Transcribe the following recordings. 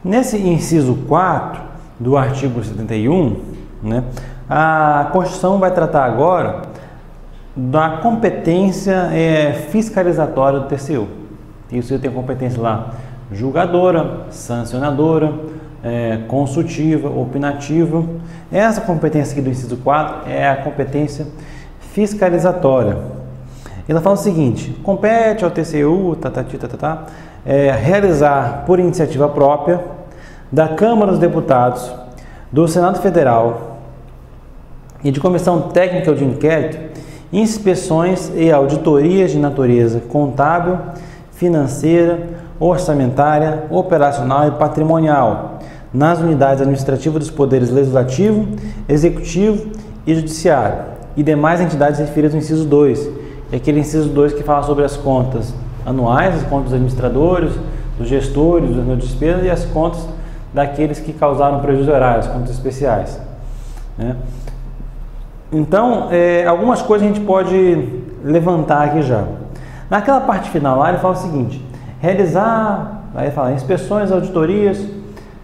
Nesse inciso 4 do artigo 71, né, a Constituição vai tratar agora da competência fiscalizatória do TCU. Isso tem competência lá julgadora, sancionadora, consultiva, opinativa. Essa competência aqui do inciso 4 é a competência fiscalizatória. Ela fala o seguinte: compete ao TCU realizar por iniciativa própria da Câmara dos Deputados, do Senado Federal e de Comissão Técnica de Inquérito inspeções e auditorias de natureza contábil, financeira, orçamentária, operacional e patrimonial nas unidades administrativas dos poderes legislativo, executivo e judiciário e demais entidades referidas no inciso 2. É aquele inciso 2 que fala sobre as contas anuais, as contas dos administradores, dos gestores, dos despesas e as contas daqueles que causaram prejuízo horário, as contas especiais, né? Então, algumas coisas a gente pode levantar aqui já. Naquela parte final lá, ele fala o seguinte: realizar, aí fala, inspeções, auditorias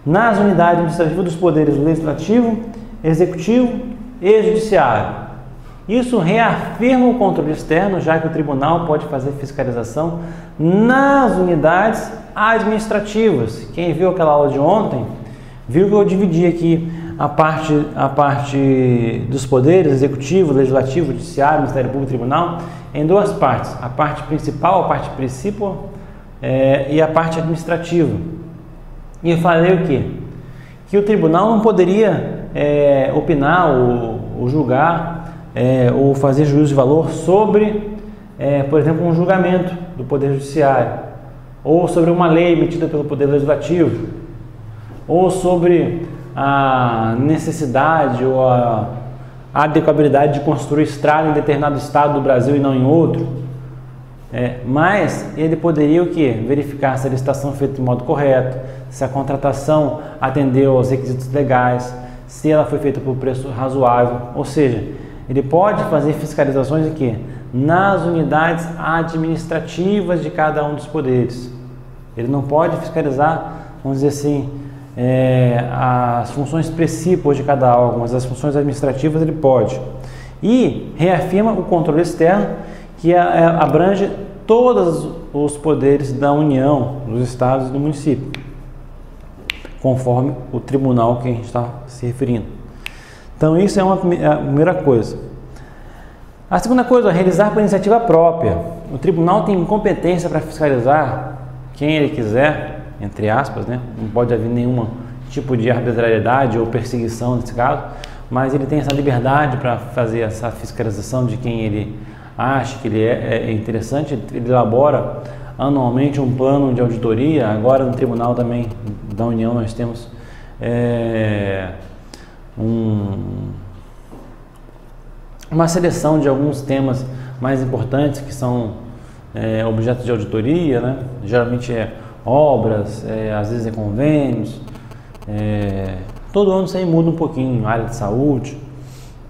nas unidades administrativas dos poderes legislativo, executivo e judiciário. Isso reafirma o controle externo, já que o tribunal pode fazer fiscalização nas unidades administrativas. Quem viu aquela aula de ontem, viu que eu dividi aqui a parte dos poderes, executivo, legislativo, judiciário, Ministério Público e Tribunal, em duas partes. A parte principal, a parte principal e a parte administrativa. E eu falei o quê? Que o tribunal não poderia opinar ou julgar ou fazer juízo de valor sobre, por exemplo, um julgamento do Poder Judiciário, ou sobre uma lei emitida pelo Poder Legislativo, ou sobre a necessidade ou a adequabilidade de construir estrada em determinado estado do Brasil e não em outro. Mas ele poderia o quê? Verificar se a licitação foi feita de modo correto, se a contratação atendeu aos requisitos legais, se ela foi feita por preço razoável. Ou seja, ele pode fazer fiscalizações de quê? Nas unidades administrativas de cada um dos poderes. Ele não pode fiscalizar, vamos dizer assim, as funções principais de cada órgão, mas as funções administrativas ele pode. E reafirma o controle externo, que abrange todos os poderes da União, dos estados e do município, conforme o tribunal que a gente está se referindo. Então isso é a primeira coisa. A segunda coisa, realizar por iniciativa própria. O tribunal tem competência para fiscalizar quem ele quiser, entre aspas, né? Não pode haver nenhum tipo de arbitrariedade ou perseguição nesse caso, mas ele tem essa liberdade para fazer essa fiscalização de quem ele acha que ele é interessante. Ele elabora anualmente um plano de auditoria. Agora no tribunal também da União nós temos uma seleção de alguns temas mais importantes que são objetos de auditoria, né? Geralmente obras, às vezes convênios, todo ano isso aí muda um pouquinho, área de saúde,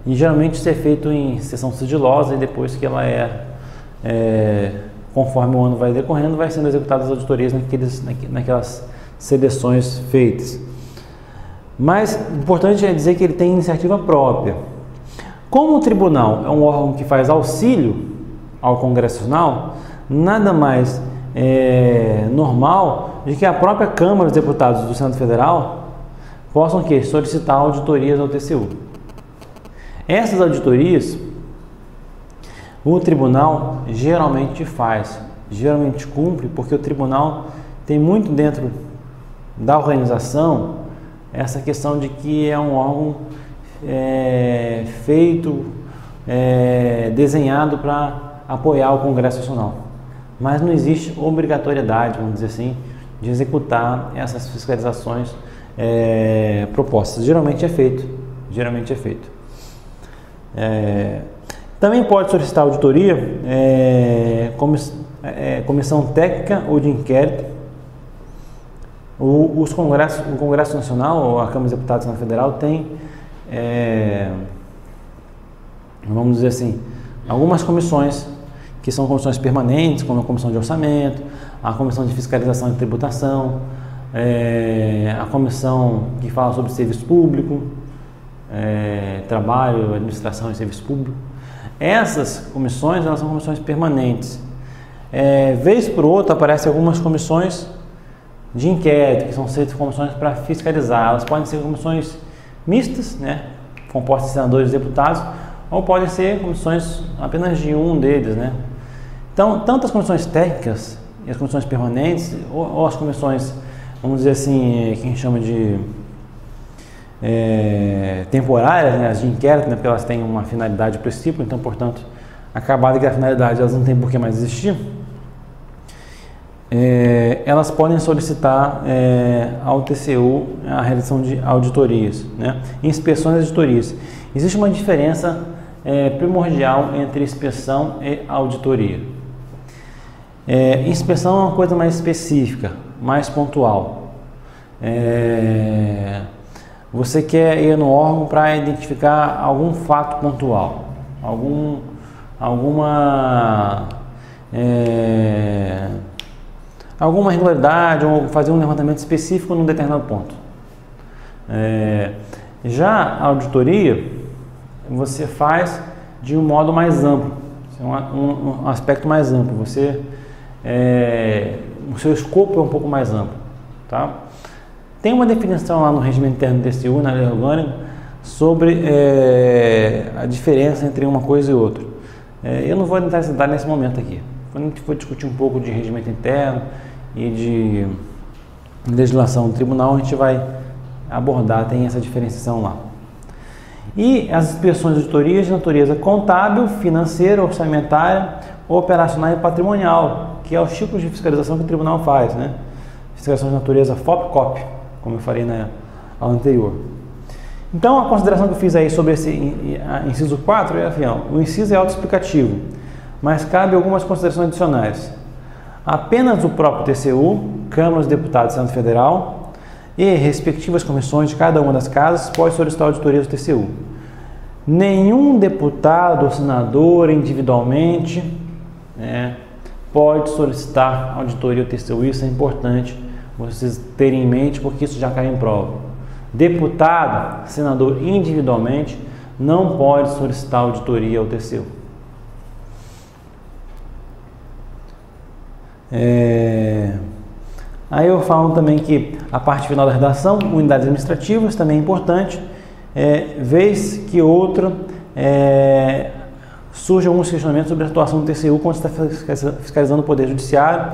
e geralmente isso é feito em sessão sigilosa e depois que ela conforme o ano vai decorrendo, vai sendo executadas as auditorias naquelas seleções feitas. Mas o importante é dizer que ele tem iniciativa própria. Como o tribunal é um órgão que faz auxílio ao Congresso Nacional, nada mais normal de que a própria Câmara dos Deputados do Senado Federal possam solicitar auditorias ao TCU. Essas auditorias o tribunal geralmente faz, geralmente cumpre, porque o tribunal tem muito dentro da organização essa questão de que é um órgão feito, desenhado para apoiar o Congresso Nacional. Mas não existe obrigatoriedade, vamos dizer assim, de executar essas fiscalizações propostas. Geralmente é feito. Também pode solicitar auditoria, comissão técnica ou de inquérito. O Congresso Nacional, a Câmara dos Deputados do Senado Federal tem, vamos dizer assim, algumas comissões que são comissões permanentes, como a Comissão de Orçamento, a Comissão de Fiscalização e Tributação, a comissão que fala sobre serviço público, trabalho, administração e serviço público. Essas comissões, elas são comissões permanentes. Vez por outra aparecem algumas comissões de inquérito, que são comissões para fiscalizar. Elas podem ser comissões mistas, né, compostas de senadores e deputados, ou podem ser comissões apenas de um deles, né. Então, tanto as comissões técnicas e as comissões permanentes, ou as comissões, vamos dizer assim, que a gente chama de temporárias, né, as de inquérito, né, porque elas têm uma finalidade a princípio, então, portanto, acabada que a finalidade, elas não têm por que mais existir. Elas podem solicitar ao TCU a realização de auditorias, né? Inspeções e auditorias. Existe uma diferença primordial entre inspeção e auditoria. Inspeção é uma coisa mais específica, mais pontual. Você quer ir no órgão para identificar algum fato pontual, alguma irregularidade, ou fazer um levantamento específico num determinado ponto. Já a auditoria, você faz de um modo mais amplo, um aspecto mais amplo. O seu escopo é um pouco mais amplo, tá? Tem uma definição lá no regimento interno do TCU, na lei orgânica, sobre a diferença entre uma coisa e outra. Eu não vou entrar nesse momento aqui. Quando a gente for discutir um pouco de regimento interno e de legislação do tribunal, a gente vai abordar, tem essa diferenciação lá. E as inspeções de auditorias de natureza contábil, financeira, orçamentária, operacional e patrimonial, que é os tipos de fiscalização que o tribunal faz, né? Fiscalização de natureza FOP-COP, como eu falei na aula anterior. Então, a consideração que eu fiz aí sobre esse inciso 4 é assim, o inciso é autoexplicativo, mas cabe algumas considerações adicionais. Apenas o próprio TCU, Câmara dos Deputados do Senado Federal e respectivas comissões de cada uma das casas pode solicitar auditoria do TCU. Nenhum deputado ou senador individualmente pode solicitar auditoria do TCU. Isso é importante vocês terem em mente, porque isso já cai em prova. Deputado, senador individualmente não pode solicitar auditoria ao TCU. Aí eu falo também que a parte final da redação, unidades administrativas, também é importante, vez que outra surge alguns questionamentos sobre a atuação do TCU quando está fiscalizando o Poder Judiciário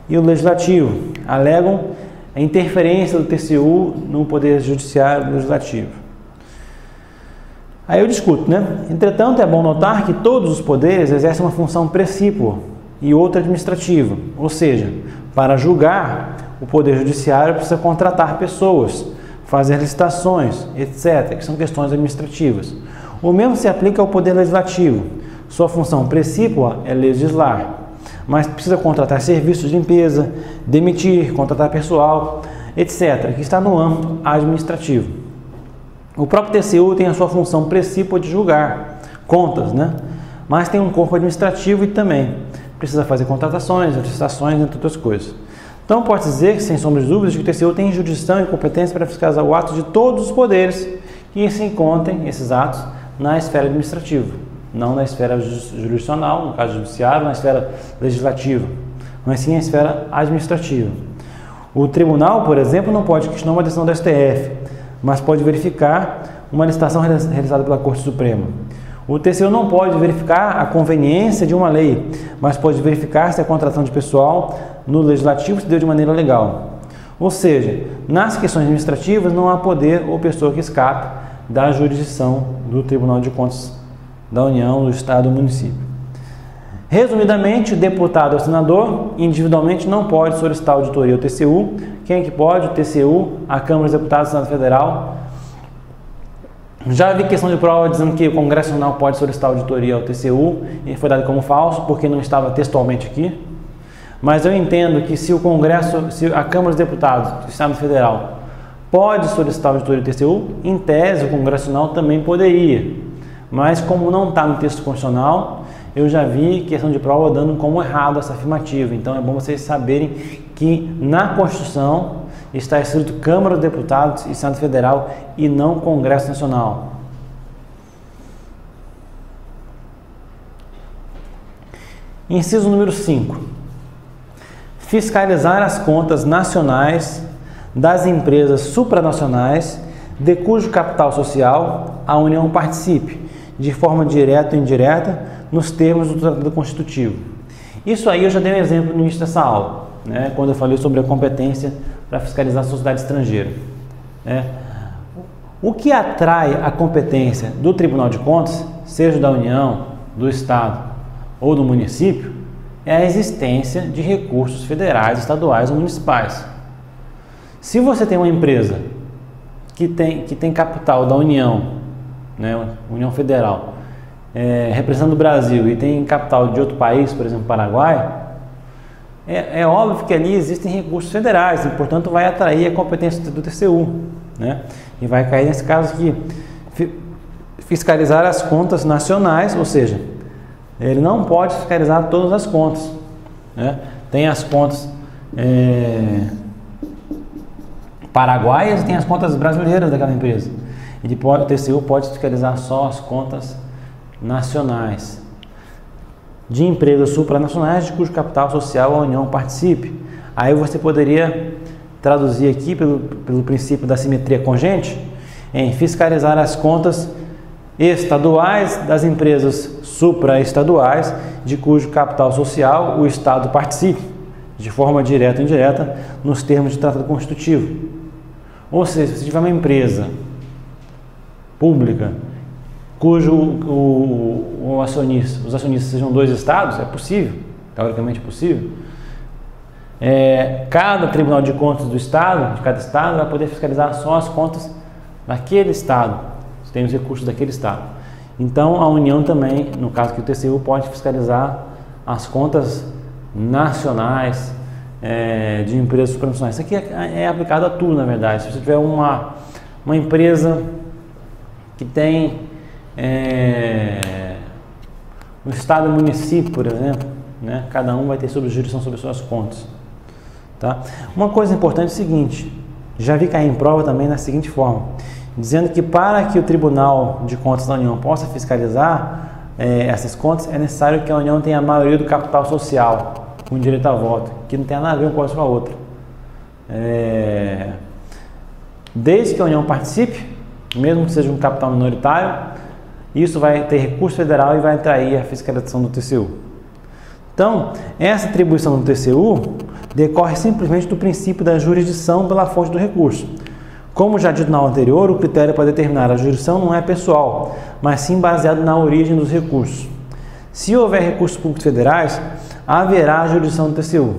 e o Legislativo. Alegam a interferência do TCU no Poder Judiciário e Legislativo. Aí eu discuto, né? Entretanto, é bom notar que todos os poderes exercem uma função precípua e outra administrativa, ou seja, para julgar, o Poder Judiciário precisa contratar pessoas, fazer licitações, etc., que são questões administrativas. O mesmo se aplica ao Poder Legislativo. Sua função precípua é legislar, mas precisa contratar serviços de limpeza, demitir, contratar pessoal, etc., que está no âmbito administrativo. O próprio TCU tem a sua função precípua de julgar contas, né? Mas tem um corpo administrativo e também precisa fazer contratações, licitações, entre outras coisas. Então, pode dizer, sem sombra de dúvidas, que o TCU tem jurisdição e competência para fiscalizar o ato de todos os poderes que se encontrem, esses atos, na esfera administrativa, não na esfera jurisdicional, no caso judiciário, na esfera legislativa, mas sim na esfera administrativa. O tribunal, por exemplo, não pode questionar uma decisão do STF, mas pode verificar uma licitação realizada pela Corte Suprema. O TCU não pode verificar a conveniência de uma lei, mas pode verificar se a contratação de pessoal no legislativo se deu de maneira legal. Ou seja, nas questões administrativas não há poder ou pessoa que escape da jurisdição do Tribunal de Contas da União, do Estado ou do município. Resumidamente, o deputado ou senador individualmente não pode solicitar auditoria ao TCU. Quem é que pode? O TCU, a Câmara dos Deputados do Senado Federal. Já vi questão de prova dizendo que o Congresso Nacional pode solicitar auditoria ao TCU e foi dado como falso porque não estava textualmente aqui. Mas eu entendo que se a Câmara dos Deputados do Estado Federal pode solicitar auditoria do TCU, em tese o Congresso Nacional também poderia. Mas como não está no texto constitucional, eu já vi questão de prova dando como errado essa afirmativa. Então é bom vocês saberem que na Constituição está escrito Câmara dos Deputados e Senado Federal e não Congresso Nacional. Inciso número 5. Fiscalizar as contas nacionais das empresas supranacionais de cujo capital social a União participe, de forma direta ou indireta, nos termos do Tratado Constitutivo. Isso aí eu já dei um exemplo no início dessa aula, né, quando eu falei sobre a competência para fiscalizar a sociedade estrangeira. O que atrai a competência do Tribunal de Contas, seja da União, do Estado ou do município, é a existência de recursos federais, estaduais ou municipais. Se você tem uma empresa que tem capital da União, né, União Federal, representando o Brasil, e tem capital de outro país, por exemplo, Paraguai, é óbvio que ali existem recursos federais e, portanto, vai atrair a competência do TCU, né? E vai cair nesse caso aqui, fiscalizar as contas nacionais, ou seja, ele não pode fiscalizar todas as contas, né? Tem as contas paraguaias e tem as contas brasileiras daquela empresa. O TCU pode fiscalizar só as contas nacionais de empresas supranacionais de cujo capital social a União participe. Aí você poderia traduzir aqui pelo princípio da simetria congente em fiscalizar as contas estaduais das empresas supraestaduais de cujo capital social o Estado participe, de forma direta ou indireta, nos termos de tratado constitutivo. Ou seja, se você tiver uma empresa pública cujo os acionistas sejam dois estados, é possível, teoricamente é possível, cada Tribunal de Contas do Estado, de cada Estado, vai poder fiscalizar só as contas daquele Estado, tem os recursos daquele Estado. Então, a União também, no caso que o TCU, pode fiscalizar as contas nacionais de empresas supranacionais. Isso aqui é aplicado a tudo, na verdade. Se você tiver uma empresa que tem no estado e município, por exemplo, né, cada um vai ter jurisdição sobre suas contas. Tá? Uma coisa importante é o seguinte, já vi cair em prova também na seguinte forma, dizendo que para que o Tribunal de Contas da União possa fiscalizar essas contas, é necessário que a União tenha a maioria do capital social com direito a voto, que não tem nada a ver uma coisa com a outra. Desde que a União participe, mesmo que seja um capital minoritário, isso vai ter recurso federal e vai atrair a fiscalização do TCU. Então, essa atribuição do TCU decorre simplesmente do princípio da jurisdição pela fonte do recurso. Como já dito na aula anterior, o critério para determinar a jurisdição não é pessoal, mas sim baseado na origem dos recursos. Se houver recursos públicos federais, haverá a jurisdição do TCU.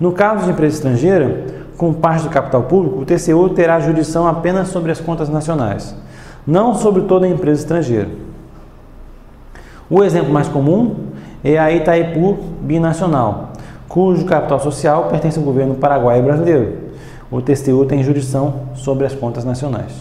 No caso de empresa estrangeira, com parte do capital público, o TCU terá jurisdição apenas sobre as contas nacionais, não sobre toda a empresa estrangeira. O exemplo mais comum é a Itaipu Binacional, cujo capital social pertence ao governo paraguaio e brasileiro. O TCU tem jurisdição sobre as contas nacionais.